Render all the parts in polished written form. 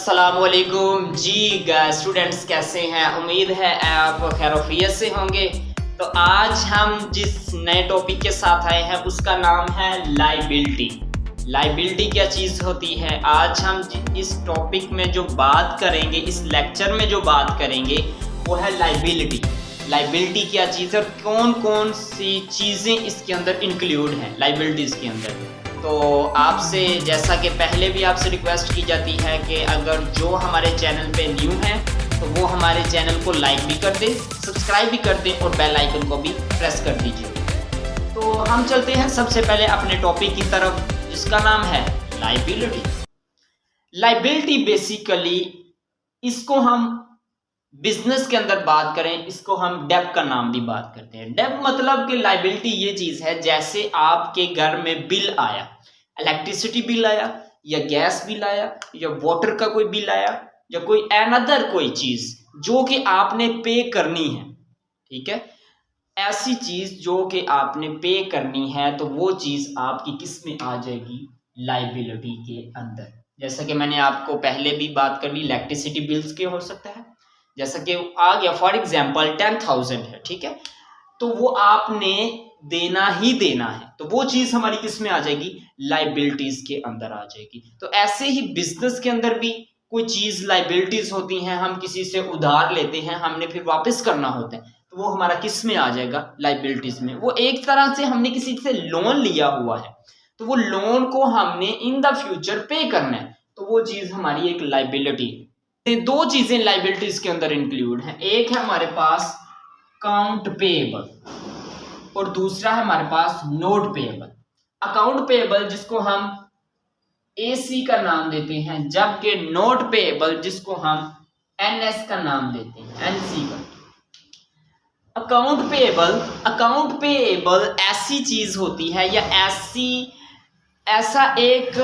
अस्सलामुअलैकुम जी स्टूडेंट्स, कैसे हैं? उम्मीद है आप खैरियत से होंगे। तो आज हम जिस नए टॉपिक के साथ आए हैं उसका नाम है लायबिलिटी। लायबिलिटी क्या चीज़ होती है? आज हम इस टॉपिक में जो बात करेंगे, इस लेक्चर में जो बात करेंगे वो है लायबिलिटी। लायबिलिटी क्या चीज़ है और कौन कौन सी चीज़ें इसके अंदर इंक्लूड हैं लायबिलिटीज़ के अंदर। तो आपसे, जैसा कि पहले भी आपसे रिक्वेस्ट की जाती है कि अगर जो हमारे चैनल पे न्यू हैं तो वो हमारे चैनल को लाइक भी कर दें, सब्सक्राइब भी कर दें और बेल आइकन को भी प्रेस कर दीजिए। तो हम चलते हैं सबसे पहले अपने टॉपिक की तरफ, जिसका नाम है लायबिलिटी। लायबिलिटी बेसिकली, इसको हम बिजनेस के अंदर बात करें, इसको हम डेब्ट का नाम भी बात करते हैं। डेब्ट मतलब कि लायबिलिटी ये चीज है, जैसे आपके घर में बिल आया, इलेक्ट्रिसिटी बिल आया या गैस बिल आया या वाटर का कोई बिल आया या कोई अनदर कोई चीज जो कि आपने पे करनी है, ठीक है, ऐसी चीज जो कि आपने पे करनी है तो वो चीज आपकी किस में आ जाएगी? लायबिलिटी के अंदर। जैसा कि मैंने आपको पहले भी बात कर ली, इलेक्ट्रिसिटी बिल्स के हो सकता है, जैसा कि आ गया फॉर एग्जाम्पल 10,000 है, ठीक है, तो वो आपने देना ही देना है, तो वो चीज हमारी किस में आ जाएगी? लायबिलिटीज के अंदर आ जाएगी। तो ऐसे ही बिजनेस के अंदर भी कोई चीज लायबिलिटीज होती हैं, हम किसी से उधार लेते हैं, हमने फिर वापस करना होता है, तो वो हमारा किस में आ जाएगा? लायबिलिटीज में। वो एक तरह से हमने किसी से लोन लिया हुआ है, तो वो लोन को हमने इन द फ्यूचर पे करना है, तो वो चीज हमारी एक लायबिलिटी है। दो चीजें लायबिलिटीज के अंदर इंक्लूड हैं, एक है हमारे पास अकाउंट पेएबल और दूसरा है हमारे पास नोट पेएबल। अकाउंट पेएबल जिसको हम एसी का नाम देते हैं, जबकि नोट पेएबल जिसको हम एनएस का नाम देते हैं, एनसी का। अकाउंट पेएबल ऐसी चीज होती है या ऐसा एक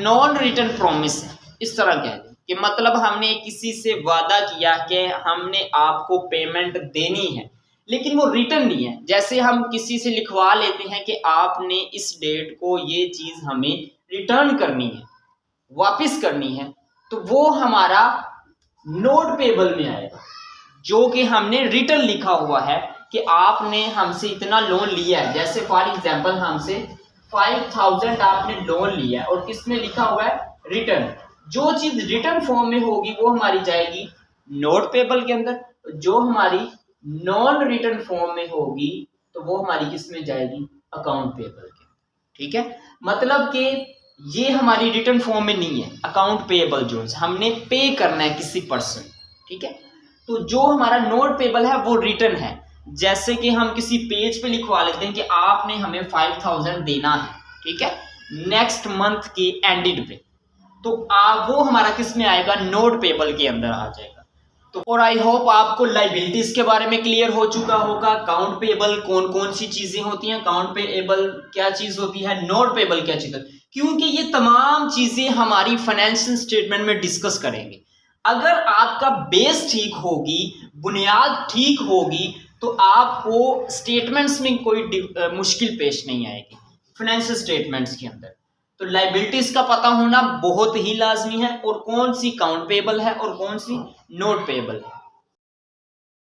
नॉन रिटन प्रॉमिस है, इस तरह कह दें कि मतलब हमने किसी से वादा किया कि हमने आपको पेमेंट देनी है, लेकिन वो रिटर्न नहीं है। जैसे हम किसी से लिखवा लेते हैं कि आपने इस डेट को ये चीज हमें रिटर्न करनी है, वापस करनी है, तो वो हमारा नोट पेएबल में आएगा, जो कि हमने रिटर्न लिखा हुआ है कि आपने हमसे इतना लोन लिया है। जैसे फॉर एग्जाम्पल हमसे 5,000 आपने लोन लिया है और किसमें लिखा हुआ है? रिटर्न। जो चीज रिटर्न फॉर्म में होगी वो हमारी जाएगी नोट पेएबल के अंदर, जो हमारी नॉन रिटर्न फॉर्म में होगी तो वो हमारी किस में जाएगी? अकाउंट पेएबल के, ठीक है। मतलब कि ये हमारी रिटर्न फॉर्म में नहीं है, अकाउंट पेएबल जो हमने पे करना है किसी पर्सन, ठीक है। तो जो हमारा नोट पेएबल है वो रिटर्न है, जैसे कि हम किसी पेज पे लिखवा लेते हैं कि आपने हमें 5,000 देना है, ठीक है, नेक्स्ट मंथ की एंडेड पे, तो वो हमारा किस में आएगा? नोट पेएबल के अंदर आ जाएगा। तो और आई होप आपको लायबिलिटीज के बारे में क्लियर हो चुका होगा। अकाउंट पेएबल कौन कौन सी चीजें होती हैं, अकाउंट पेएबल क्या चीज होती है, नोट पेएबल क्या चीज है, क्योंकि ये तमाम चीजें हमारी फाइनेंशियल स्टेटमेंट में डिस्कस करेंगे। अगर आपका बेस ठीक होगी, बुनियाद ठीक होगी, तो आपको स्टेटमेंट्स में कोई मुश्किल पेश नहीं आएगी फाइनेंशियल स्टेटमेंट्स के अंदर। तो लायबिलिटीज का पता होना बहुत ही लाजमी है, और कौन सी अकाउंट पेएबल है और कौन सी नोट पेएबल है।